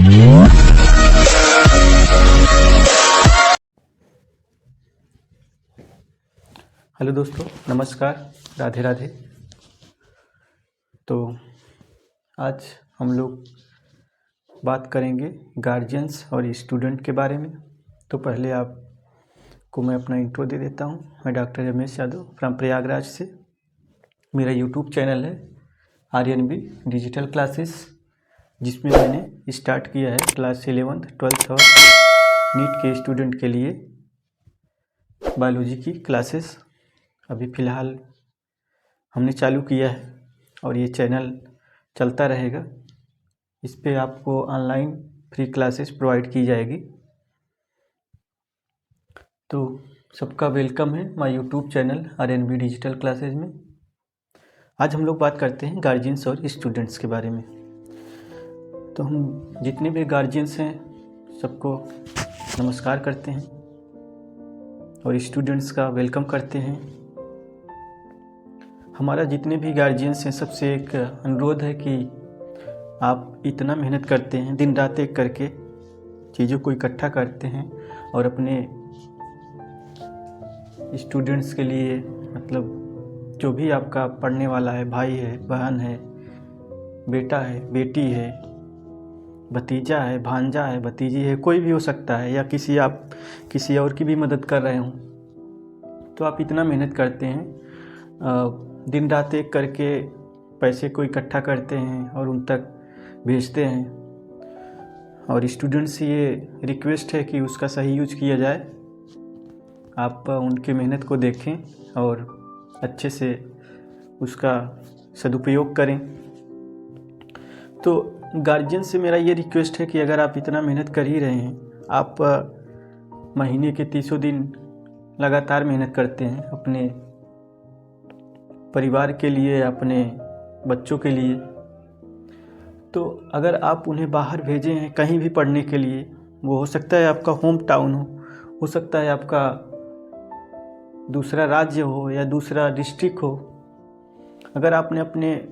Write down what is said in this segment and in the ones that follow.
Hello दोस्तों, नमस्कार, राधे राधे। तो आज हम लोग बात करेंगे गार्जियंस और स्टूडेंट के बारे में। तो पहले आपको मैं अपना इंट्रो दे देता हूँ। मैं डॉक्टर रमेश यादव फ्रॉम प्रयागराज से। मेरा यूट्यूब चैनल है RNB डिजिटल क्लासेस, जिसमें मैंने स्टार्ट किया है क्लास 11th 12th और नीट के स्टूडेंट के लिए बायोलॉजी की क्लासेस अभी फ़िलहाल हमने चालू किया है और ये चैनल चलता रहेगा। इस पे आपको ऑनलाइन फ्री क्लासेस प्रोवाइड की जाएगी। तो सबका वेलकम है my YouTube channel RNB digital classes में। आज हम लोग बात करते हैं गार्जियंस और स्टूडेंट्स के बारे में। तो हम जितने भी गार्जियंस हैं सबको नमस्कार करते हैं और स्टूडेंट्स का वेलकम करते हैं। हमारा जितने भी गार्जियंस हैं सबसे एक अनुरोध है कि आप इतना मेहनत करते हैं, दिन रात एक करके चीज़ों को इकट्ठा करते हैं और अपने स्टूडेंट्स के लिए, मतलब जो भी आपका पढ़ने वाला है, भाई है, बहन है, बेटा है, बेटी है, भतीजा है, भांजा है, भतीजी है, कोई भी हो सकता है, या आप किसी और की भी मदद कर रहे हों, तो आप इतना मेहनत करते हैं, दिन रात एक करके पैसे को इकट्ठा करते हैं और उन तक भेजते हैं। और स्टूडेंट्स से ये रिक्वेस्ट है कि उसका सही यूज किया जाए। आप उनके मेहनत को देखें और अच्छे से उसका सदुपयोग करें। तो गार्जियन से मेरा ये रिक्वेस्ट है कि अगर आप इतना मेहनत कर ही रहे हैं, आप महीने के 300 दिन लगातार मेहनत करते हैं अपने परिवार के लिए, अपने बच्चों के लिए, तो अगर आप उन्हें बाहर भेजे हैं कहीं भी पढ़ने के लिए, वो हो सकता है आपका होम टाउन हो सकता है आपका दूसरा राज्य हो या दूसरा डिस्ट्रिक्ट हो, अगर आपने अपने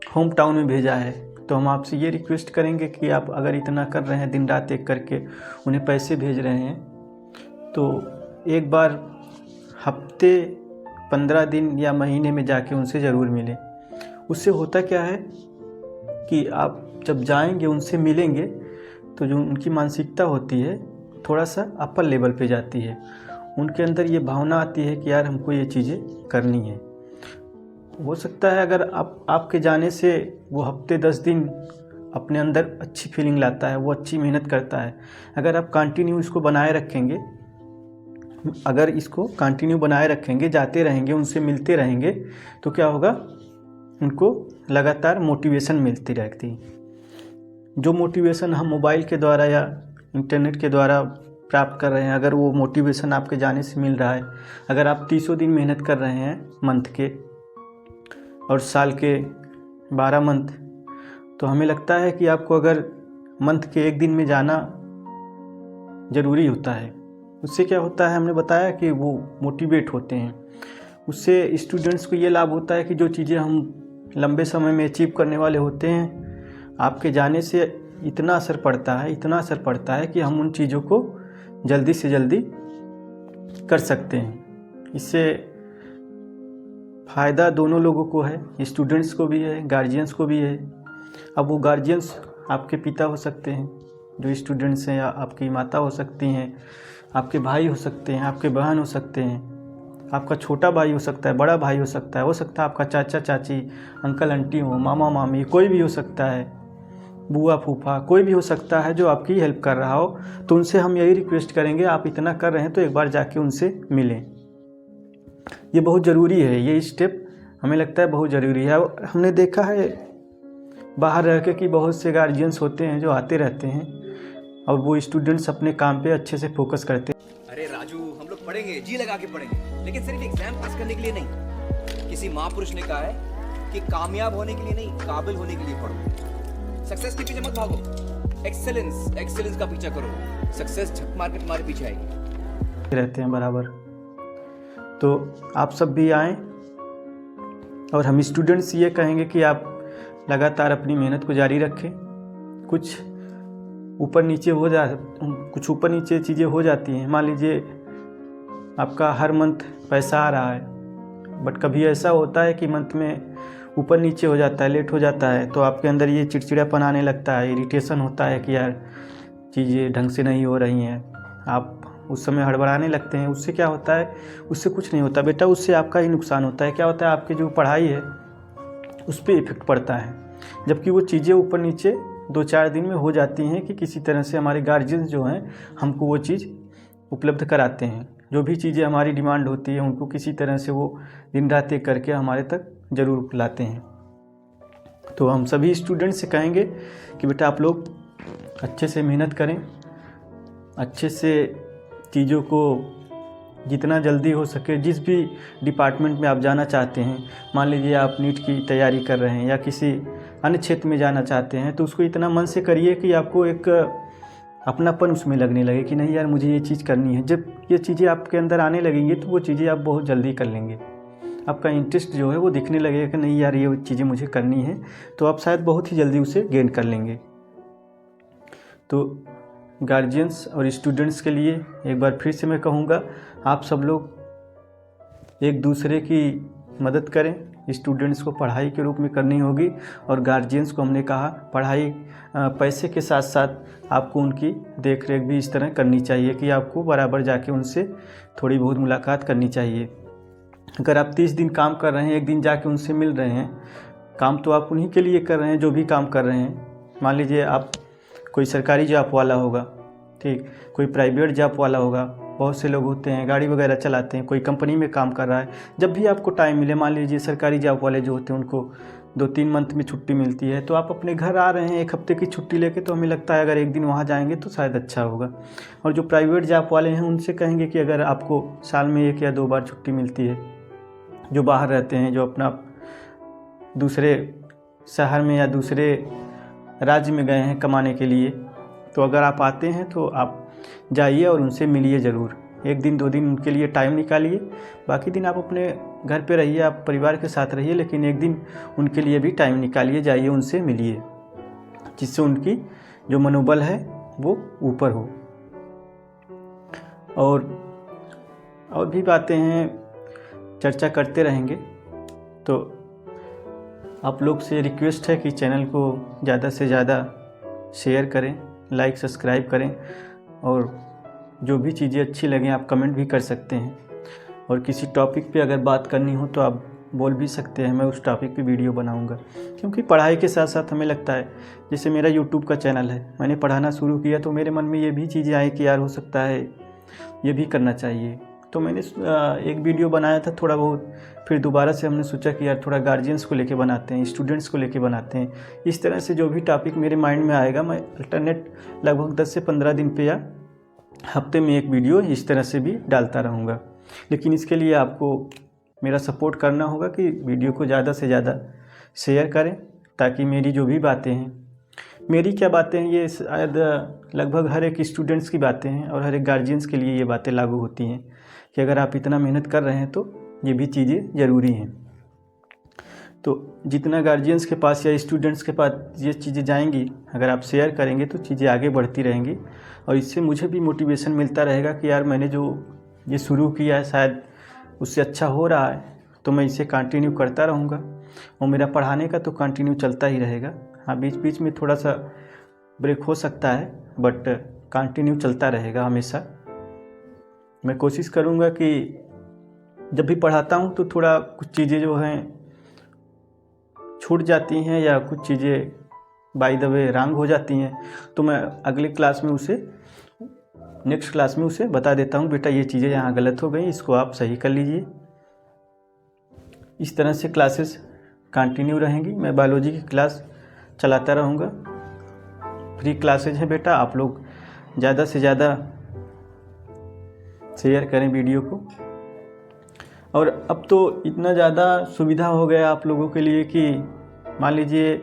होम टाउन में भेजा है तो हम आपसे ये रिक्वेस्ट करेंगे कि आप अगर इतना कर रहे हैं, दिन रात एक करके उन्हें पैसे भेज रहे हैं, तो एक बार हफ्ते 15 दिन या महीने में जाके उनसे ज़रूर मिलें। उससे होता क्या है कि आप जब जाएंगे, उनसे मिलेंगे, तो जो उनकी मानसिकता होती है थोड़ा सा अपर लेवल पे जाती है। उनके अंदर ये भावना आती है कि यार हमको ये चीज़ें करनी है। हो सकता है अगर आपके जाने से वो हफ्ते 10 दिन अपने अंदर अच्छी फीलिंग लाता है, वो अच्छी मेहनत करता है। अगर आप कंटिन्यू इसको बनाए रखेंगे, जाते रहेंगे, उनसे मिलते रहेंगे, तो क्या होगा, उनको लगातार मोटिवेशन मिलती रहती है। जो मोटिवेशन हम मोबाइल के द्वारा या इंटरनेट के द्वारा प्राप्त कर रहे हैं, अगर वो मोटिवेशन आपके जाने से मिल रहा है, अगर आप 300 दिन मेहनत कर रहे हैं मंथ के और साल के 12 मंथ, तो हमें लगता है कि आपको अगर मंथ के एक दिन में जाना ज़रूरी होता है। उससे क्या होता है, हमने बताया कि वो मोटिवेट होते हैं। उससे स्टूडेंट्स को ये लाभ होता है कि जो चीज़ें हम लंबे समय में अचीव करने वाले होते हैं, आपके जाने से इतना असर पड़ता है कि हम उन चीज़ों को जल्दी से जल्दी कर सकते हैं। इससे फ़ायदा दोनों लोगों को है, स्टूडेंट्स को भी है, गार्जियंस को भी है। अब वो गार्जियंस आपके पिता हो सकते हैं जो स्टूडेंट्स हैं, या आपकी माता हो सकती हैं, आपके भाई हो सकते हैं, आपके बहन हो सकते हैं, आपका छोटा भाई हो सकता है, बड़ा भाई हो सकता है आपका चाचा चाची, अंकल आंटी हो, मामा मामी, कोई भी हो सकता है, बुआ फूफा, कोई भी हो सकता है जो आपकी हेल्प कर रहा हो। तो उनसे हम यही रिक्वेस्ट करेंगे, आप इतना कर रहे हैं तो एक बार जाके उनसे मिलें। ये बहुत ज़रूरी है, ये स्टेप हमें लगता है बहुत ज़रूरी है। हमने देखा है बाहर रह के कि बहुत से गार्जियंस होते हैं जो आते रहते हैं और वो स्टूडेंट्स अपने काम पे अच्छे से फोकस करते हैं। अरे राजू, हम लोग पढ़ेंगे, जी लगा के पढ़ेंगे, लेकिन सिर्फ एग्जाम पास करने के लिए नहीं। किसी महापुरुष ने कहा है कि कामयाब होने के लिए नहीं, काबिल होने के लिए पढ़ो। सक्सेस के पीछे मत भागो, एक्सेलेंस का पीछा करो। सक्सेस झक मार के तुम्हारे पीछे आएगी। रहते हैं बराबर। तो आप सब भी आएँ और हम स्टूडेंट्स ये कहेंगे कि आप लगातार अपनी मेहनत को जारी रखें। कुछ ऊपर नीचे कुछ ऊपर नीचे चीज़ें हो जाती हैं। मान लीजिए आपका हर मंथ पैसा आ रहा है, बट कभी ऐसा होता है कि मंथ में ऊपर नीचे हो जाता है, लेट हो जाता है, तो आपके अंदर ये चिड़चिड़ापन आने लगता है, इरिटेशन होता है कि यार चीज़ें ढंग से नहीं हो रही हैं। आप उस समय हड़बड़ाने लगते हैं। उससे क्या होता है? उससे कुछ नहीं होता बेटा, उससे आपका ही नुकसान होता है। क्या होता है? आपकी जो पढ़ाई है उस पर इफ़ेक्ट पड़ता है। जबकि वो चीज़ें ऊपर नीचे 2-4 दिन में हो जाती हैं कि किसी तरह से हमारे गार्जियंस जो हैं हमको वो चीज़ उपलब्ध कराते हैं। जो भी चीज़ें हमारी डिमांड होती है उनको किसी तरह से वो दिन रात एक करके हमारे तक ज़रूर लाते हैं। तो हम सभी स्टूडेंट से कहेंगे कि बेटा आप लोग अच्छे से मेहनत करें, अच्छे से चीज़ों को जितना जल्दी हो सके, जिस भी डिपार्टमेंट में आप जाना चाहते हैं, मान लीजिए आप नीट की तैयारी कर रहे हैं या किसी अन्य क्षेत्र में जाना चाहते हैं, तो उसको इतना मन से करिए कि आपको एक अपनापन उसमें लगने लगे कि नहीं यार मुझे ये चीज़ करनी है। जब ये चीज़ें आपके अंदर आने लगेंगी तो वो चीज़ें आप बहुत जल्दी कर लेंगे। आपका इंटरेस्ट जो है वो दिखने लगेगा कि नहीं यार ये चीज़ें मुझे करनी है, तो आप शायद बहुत ही जल्दी उसे गेन कर लेंगे। तो गार्जियंस और स्टूडेंट्स के लिए एक बार फिर से मैं कहूँगा, आप सब लोग एक दूसरे की मदद करें। स्टूडेंट्स को पढ़ाई के रूप में करनी होगी और गार्जियंस को हमने कहा पढ़ाई पैसे के साथ साथ आपको उनकी देख रेख भी इस तरह करनी चाहिए कि आपको बराबर जाके उनसे थोड़ी बहुत मुलाकात करनी चाहिए। अगर आप 30 दिन काम कर रहे हैं, एक दिन जाके उनसे मिल रहे हैं, काम तो आप उन्हीं के लिए कर रहे हैं जो भी काम कर रहे हैं। मान लीजिए आप कोई सरकारी जॉब वाला होगा, ठीक, कोई प्राइवेट जॉब वाला होगा, बहुत से लोग होते हैं गाड़ी वगैरह चलाते हैं, कोई कंपनी में काम कर रहा है। जब भी आपको टाइम मिले, मान लीजिए सरकारी जॉब वाले जो होते हैं उनको 2-3 मंथ में छुट्टी मिलती है, तो आप अपने घर आ रहे हैं 1 हफ्ते की छुट्टी लेके, तो हमें लगता है अगर एक दिन वहाँ जाएंगे तो शायद अच्छा होगा। और जो प्राइवेट जॉब वाले हैं उनसे कहेंगे कि अगर आपको साल में 1 या 2 बार छुट्टी मिलती है, जो बाहर रहते हैं, जो अपना दूसरे शहर में या दूसरे राज्य में गए हैं कमाने के लिए, तो अगर आप आते हैं तो आप जाइए और उनसे मिलिए ज़रूर। 1 दिन 2 दिन उनके लिए टाइम निकालिए, बाकी दिन आप अपने घर पे रहिए, आप परिवार के साथ रहिए, लेकिन 1 दिन उनके लिए भी टाइम निकालिए, जाइए उनसे मिलिए, जिससे उनकी जो मनोबल है वो ऊपर हो। और भी बातें हैं, चर्चा करते रहेंगे। तो आप लोग से रिक्वेस्ट है कि चैनल को ज़्यादा से ज़्यादा शेयर करें, लाइक सब्सक्राइब करें, और जो भी चीज़ें अच्छी लगें आप कमेंट भी कर सकते हैं। और किसी टॉपिक पे अगर बात करनी हो तो आप बोल भी सकते हैं, मैं उस टॉपिक पे वीडियो बनाऊंगा। क्योंकि पढ़ाई के साथ साथ हमें लगता है, जैसे मेरा यूट्यूब का चैनल है, मैंने पढ़ाना शुरू किया तो मेरे मन में ये भी चीज़ें आई कि यार हो सकता है ये भी करना चाहिए। तो मैंने एक वीडियो बनाया था थोड़ा बहुत, फिर दोबारा से हमने सोचा कि यार थोड़ा गार्जियंस को लेके बनाते हैं, स्टूडेंट्स को लेके बनाते हैं। इस तरह से जो भी टॉपिक मेरे माइंड में आएगा, मैं अल्टरनेट लगभग 10 से 15 दिन पे या हफ्ते में एक वीडियो इस तरह से भी डालता रहूँगा। लेकिन इसके लिए आपको मेरा सपोर्ट करना होगा कि वीडियो को ज़्यादा से ज़्यादा शेयर करें, ताकि मेरी जो भी बातें हैं, मेरी क्या बातें हैं, ये शायद लगभग हर एक स्टूडेंट्स की बातें हैं और हर एक गार्जियंस के लिए ये बातें लागू होती हैं कि अगर आप इतना मेहनत कर रहे हैं तो ये भी चीज़ें ज़रूरी हैं। तो जितना गार्जियंस के पास या स्टूडेंट्स के पास ये चीज़ें जाएंगी, अगर आप शेयर करेंगे तो चीज़ें आगे बढ़ती रहेंगी, और इससे मुझे भी मोटिवेशन मिलता रहेगा कि यार मैंने जो ये शुरू किया है शायद उससे अच्छा हो रहा है, तो मैं इसे कंटिन्यू करता रहूँगा। और मेरा पढ़ाने का तो कंटिन्यू चलता ही रहेगा। हाँ, बीच बीच में थोड़ा सा ब्रेक हो सकता है, बट कंटिन्यू चलता रहेगा हमेशा। मैं कोशिश करूँगा कि जब भी पढ़ाता हूँ तो थोड़ा कुछ चीज़ें जो हैं छूट जाती हैं या कुछ चीज़ें बाय द वे रॉन्ग हो जाती हैं, तो मैं अगले क्लास में उसे, नेक्स्ट क्लास में उसे बता देता हूँ, बेटा ये चीज़ें यहाँ गलत हो गई, इसको आप सही कर लीजिए। इस तरह से क्लासेस कंटिन्यू रहेंगी। मैं बायोलॉजी की क्लास चलाता रहूँगा। फ्री क्लासेज हैं बेटा, आप लोग ज़्यादा से ज़्यादा शेयर करें वीडियो को। और अब तो इतना ज़्यादा सुविधा हो गया आप लोगों के लिए कि मान लीजिए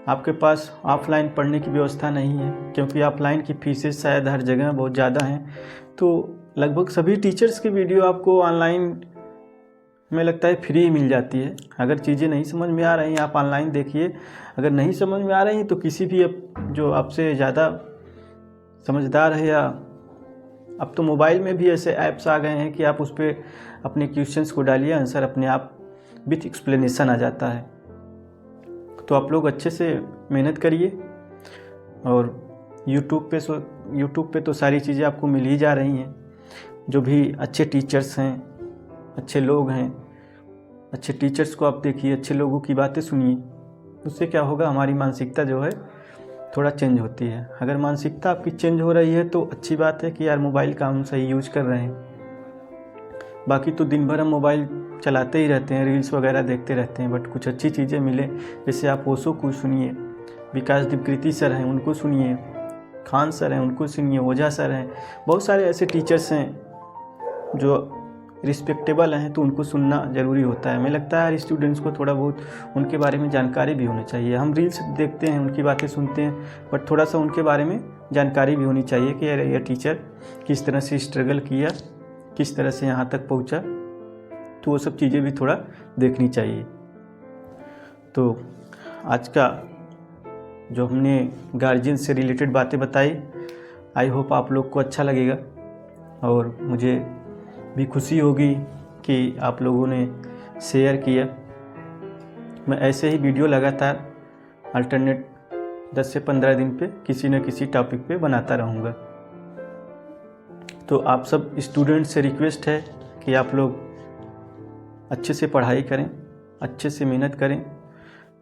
आपके पास ऑफलाइन पढ़ने की व्यवस्था नहीं है, क्योंकि ऑफलाइन की फीसेस शायद हर जगह बहुत ज़्यादा हैं, तो लगभग सभी टीचर्स की वीडियो आपको ऑनलाइन में लगता है फ्री मिल जाती है। अगर चीज़ें नहीं समझ में आ रही हैं आप ऑनलाइन देखिए, अगर नहीं समझ में आ रही हैं तो किसी भी जो आपसे ज़्यादा समझदार है, या अब तो मोबाइल में भी ऐसे ऐप्स आ गए हैं कि आप उस पर अपने क्वेश्चंस को डालिए, आंसर अपने आप विथ एक्सप्लेनेशन आ जाता है। तो आप लोग अच्छे से मेहनत करिए, और यूट्यूब पे तो सारी चीज़ें आपको मिल ही जा रही हैं। जो भी अच्छे टीचर्स हैं, अच्छे लोग हैं, अच्छे टीचर्स को आप देखिए, अच्छे लोगों की बातें सुनिए। उससे क्या होगा, हमारी मानसिकता जो है थोड़ा चेंज होती है। अगर मानसिकता आपकी चेंज हो रही है तो अच्छी बात है कि यार मोबाइल का हम सही यूज कर रहे हैं। बाकी तो दिन भर हम मोबाइल चलाते ही रहते हैं, रील्स वगैरह देखते रहते हैं, बट कुछ अच्छी चीज़ें मिले, जैसे आप ओशो को सुनिए, विकास दिवकृति सर हैं उनको सुनिए, खान सर हैं उनको सुनिए, ओझा सर हैं, बहुत सारे ऐसे टीचर्स हैं जो रिस्पेक्टेबल हैं, तो उनको सुनना ज़रूरी होता है। हमें लगता है हर स्टूडेंट्स को थोड़ा बहुत उनके बारे में जानकारी भी होनी चाहिए। हम रील्स देखते हैं, उनकी बातें सुनते हैं, बट थोड़ा सा उनके बारे में जानकारी भी होनी चाहिए कि यह टीचर किस तरह से स्ट्रगल किया, किस तरह से यहाँ तक पहुँचा, तो वो सब चीज़ें भी थोड़ा देखनी चाहिए। तो आज का जो हमने गार्जियन से रिलेटेड बातें बताई, आई होप आप लोग को अच्छा लगेगा, और मुझे भी खुशी होगी कि आप लोगों ने शेयर किया। मैं ऐसे ही वीडियो लगातार अल्टरनेट 10 से 15 दिन पे किसी न किसी टॉपिक पे बनाता रहूँगा। तो आप सब स्टूडेंट से रिक्वेस्ट है कि आप लोग अच्छे से पढ़ाई करें, अच्छे से मेहनत करें,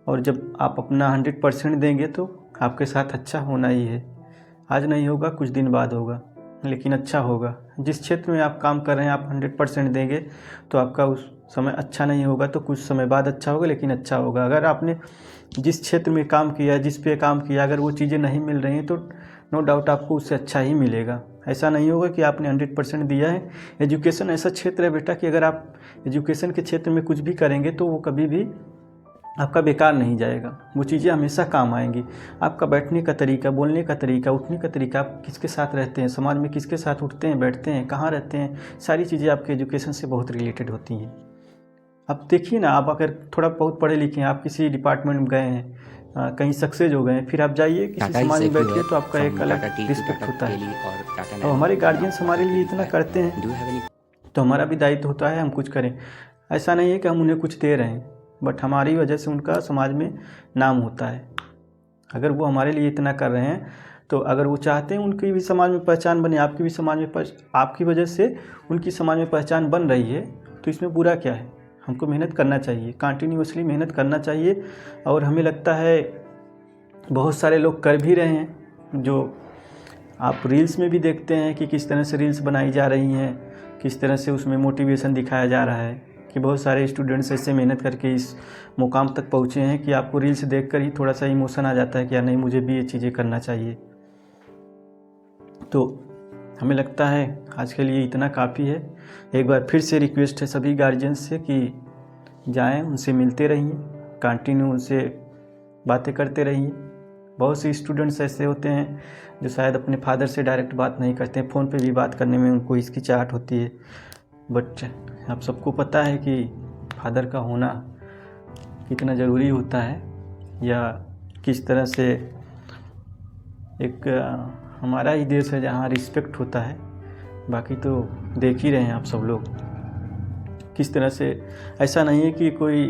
और जब आप अपना 100% देंगे तो आपके साथ अच्छा होना ही है। आज नहीं होगा, कुछ दिन बाद होगा, लेकिन अच्छा होगा। जिस क्षेत्र में आप काम कर रहे हैं आप 100% देंगे तो आपका उस समय अच्छा नहीं होगा तो कुछ समय बाद अच्छा होगा, लेकिन अच्छा होगा। अगर आपने जिस क्षेत्र में काम किया, जिस पे काम किया, अगर वो चीज़ें नहीं मिल रही हैं तो नो डाउट आपको उससे अच्छा ही मिलेगा। ऐसा नहीं होगा कि आपने 100% दिया है। एजुकेशन ऐसा क्षेत्र है बेटा कि अगर आप एजुकेशन के क्षेत्र में कुछ भी करेंगे तो वो कभी भी आपका बेकार नहीं जाएगा, वो चीज़ें हमेशा काम आएंगी। आपका बैठने का तरीका, बोलने का तरीका, उठने का तरीका, आप किसके साथ रहते हैं, समाज में किसके साथ उठते हैं, बैठते हैं, कहाँ रहते हैं, सारी चीज़ें आपके एजुकेशन से बहुत रिलेटेड होती हैं। अब देखिए ना, आप अगर थोड़ा बहुत पढ़े लिखे हैं, आप किसी डिपार्टमेंट में गए हैं, कहीं सक्सेस हो गए हैं, फिर आप जाइए किसी समाज में बैठिए तो आपका एक अलग रिस्पेक्ट होता है। और हमारे गार्जियंस हमारे लिए इतना करते हैं तो हमारा भी दायित्व होता है हम कुछ करें। ऐसा नहीं है कि हम उन्हें कुछ दे रहे हैं, बट हमारी वजह से उनका समाज में नाम होता है। अगर वो हमारे लिए इतना कर रहे हैं तो अगर वो चाहते हैं उनकी भी समाज में पहचान बने, आपकी भी समाज में आपकी वजह से उनकी समाज में पहचान बन रही है, तो इसमें बुरा क्या है। हमको मेहनत करना चाहिए, कंटिन्यूअसली मेहनत करना चाहिए। और हमें लगता है बहुत सारे लोग कर भी रहे हैं, जो आप रील्स में भी देखते हैं कि किस तरह से रील्स बनाई जा रही हैं, किस तरह से उसमें मोटिवेशन दिखाया जा रहा है कि बहुत सारे स्टूडेंट्स ऐसे मेहनत करके इस मुकाम तक पहुँचे हैं कि आपको रील्स देखकर ही थोड़ा सा इमोशन आ जाता है कि यार नहीं, मुझे भी ये चीज़ें करना चाहिए। तो हमें लगता है आज के लिए इतना काफ़ी है। एक बार फिर से रिक्वेस्ट है सभी गार्जियंस से कि जाएं, उनसे मिलते रहिए, कंटिन्यू उनसे बातें करते रहिए। बहुत से स्टूडेंट्स ऐसे होते हैं जो शायद अपने फादर से डायरेक्ट बात नहीं करते हैं, फ़ोन पे भी बात करने में उनको हिचकिचाहट होती है। बट आप सबको पता है कि फादर का होना कितना ज़रूरी होता है, या किस तरह से एक हमारा ही देश है जहाँ रिस्पेक्ट होता है। बाकी तो देख ही रहे हैं आप सब लोग किस तरह से। ऐसा नहीं है कि कोई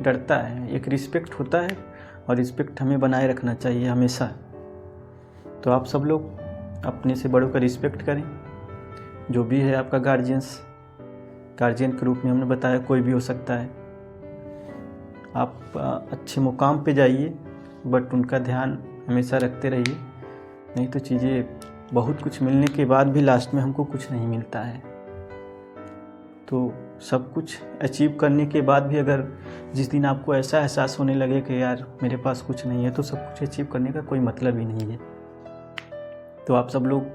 डरता है, एक रिस्पेक्ट होता है, और रिस्पेक्ट हमें बनाए रखना चाहिए हमेशा। तो आप सब लोग अपने से बड़ों का रिस्पेक्ट करें। जो भी है आपका गार्जियन के रूप में हमने बताया, कोई भी हो सकता है। आप अच्छे मुकाम पे जाइए, बट उनका ध्यान हमेशा रखते रहिए, नहीं तो चीज़ें बहुत कुछ मिलने के बाद भी लास्ट में हमको कुछ नहीं मिलता है। तो सब कुछ अचीव करने के बाद भी अगर जिस दिन आपको ऐसा एहसास होने लगे कि यार मेरे पास कुछ नहीं है, तो सब कुछ अचीव करने का कोई मतलब ही नहीं है। तो आप सब लोग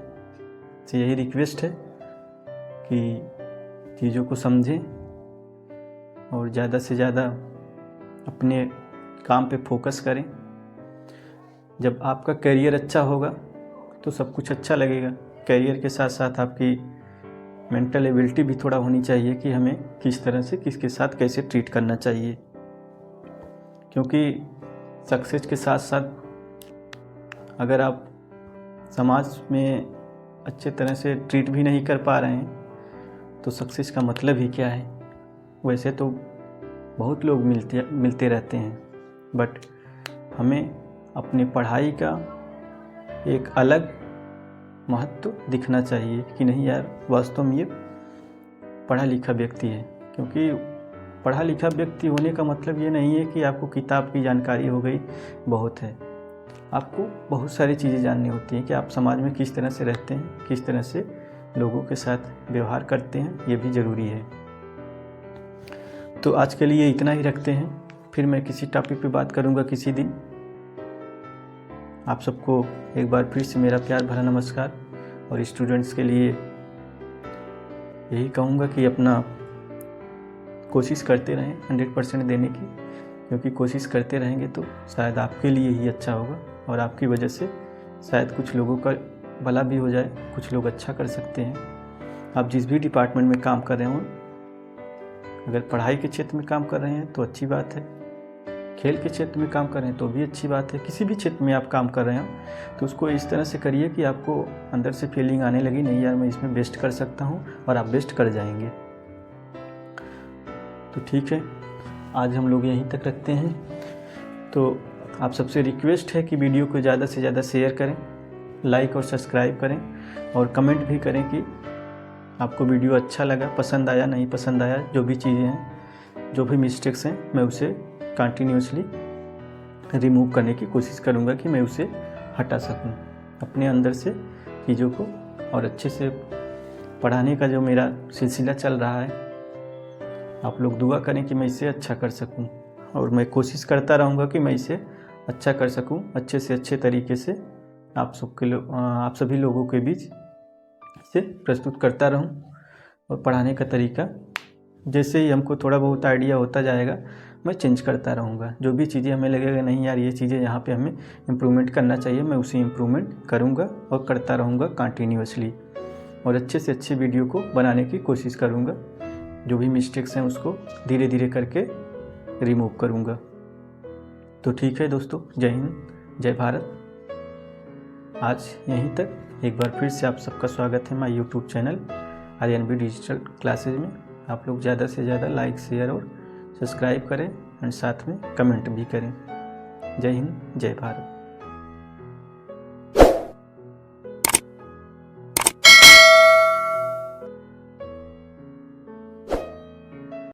से यही रिक्वेस्ट है कि चीज़ों को समझें और ज़्यादा से ज़्यादा अपने काम पे फोकस करें। जब आपका करियर अच्छा होगा तो सब कुछ अच्छा लगेगा। करियर के साथ साथ आपकी मेंटल एबिलिटी भी थोड़ा होनी चाहिए कि हमें किस तरह से किसके साथ कैसे ट्रीट करना चाहिए, क्योंकि सक्सेस के साथ साथ अगर आप समाज में अच्छे तरह से ट्रीट भी नहीं कर पा रहे हैं तो सक्सेस का मतलब ही क्या है। वैसे तो बहुत लोग मिलते रहते हैं, बट हमें अपनी पढ़ाई का एक अलग महत्व दिखना चाहिए कि नहीं यार, वास्तव में ये पढ़ा लिखा व्यक्ति है। क्योंकि पढ़ा लिखा व्यक्ति होने का मतलब ये नहीं है कि आपको किताब की जानकारी हो गई बहुत है। आपको बहुत सारी चीज़ें जाननी होती हैं कि आप समाज में किस तरह से रहते हैं, किस तरह से लोगों के साथ व्यवहार करते हैं, ये भी ज़रूरी है। तो आज के लिए इतना ही रखते हैं, फिर मैं किसी टॉपिक पे बात करूँगा किसी दिन। आप सबको एक बार फिर से मेरा प्यार भरा नमस्कार। और स्टूडेंट्स के लिए यही कहूँगा कि अपना कोशिश करते रहें 100% देने की, क्योंकि कोशिश करते रहेंगे तो शायद आपके लिए ही अच्छा होगा और आपकी वजह से शायद कुछ लोगों का भला भी हो जाए, कुछ लोग अच्छा कर सकते हैं। आप जिस भी डिपार्टमेंट में काम कर रहे हो, अगर पढ़ाई के क्षेत्र में काम कर रहे हैं तो अच्छी बात है, खेल के क्षेत्र में काम कर रहे हैं तो भी अच्छी बात है। किसी भी क्षेत्र में आप काम कर रहे हो तो उसको इस तरह से करिए कि आपको अंदर से फीलिंग आने लगी, नहीं यार मैं इसमें बेस्ट कर सकता हूँ, और आप बेस्ट कर जाएंगे। तो ठीक है, आज हम लोग यहीं तक रखते हैं। तो आप सबसे रिक्वेस्ट है कि वीडियो को ज़्यादा से ज़्यादा शेयर करें, लाइक और सब्सक्राइब करें, और कमेंट भी करें कि आपको वीडियो अच्छा लगा, पसंद आया, नहीं पसंद आया। जो भी चीज़ें हैं, जो भी मिस्टेक्स हैं, मैं उसे कंटिन्यूसली रिमूव करने की कोशिश करूँगा कि मैं उसे हटा सकूँ अपने अंदर से चीज़ों को। और अच्छे से पढ़ाने का जो मेरा सिलसिला चल रहा है, आप लोग दुआ करें कि मैं इसे अच्छा कर सकूं, और मैं कोशिश करता रहूंगा कि मैं इसे अच्छा कर सकूं, अच्छे से अच्छे तरीके से आप सभी लोगों के बीच इसे प्रस्तुत करता रहूं। और पढ़ाने का तरीका जैसे ही हमको थोड़ा बहुत आइडिया होता जाएगा, मैं चेंज करता रहूंगा। जो भी चीज़ें हमें लगेगा नहीं यार ये चीज़ें यहाँ पे हमें इम्प्रूवमेंट करना चाहिए, मैं उसे इम्प्रूवमेंट करूँगा और करता रहूँगा कंटिन्यूसली, और अच्छे से अच्छे वीडियो को बनाने की कोशिश करूँगा। जो भी मिस्टेक्स हैं उसको धीरे धीरे करके रिमूव करूँगा। तो ठीक है दोस्तों, जय हिंद, जय भारत। आज यहीं तक। एक बार फिर से आप सबका स्वागत है my YouTube channel RNB digital classes में। आप लोग ज़्यादा से ज़्यादा लाइक, शेयर और सब्सक्राइब करें, एंड साथ में कमेंट भी करें। जय हिंद, जय भारत।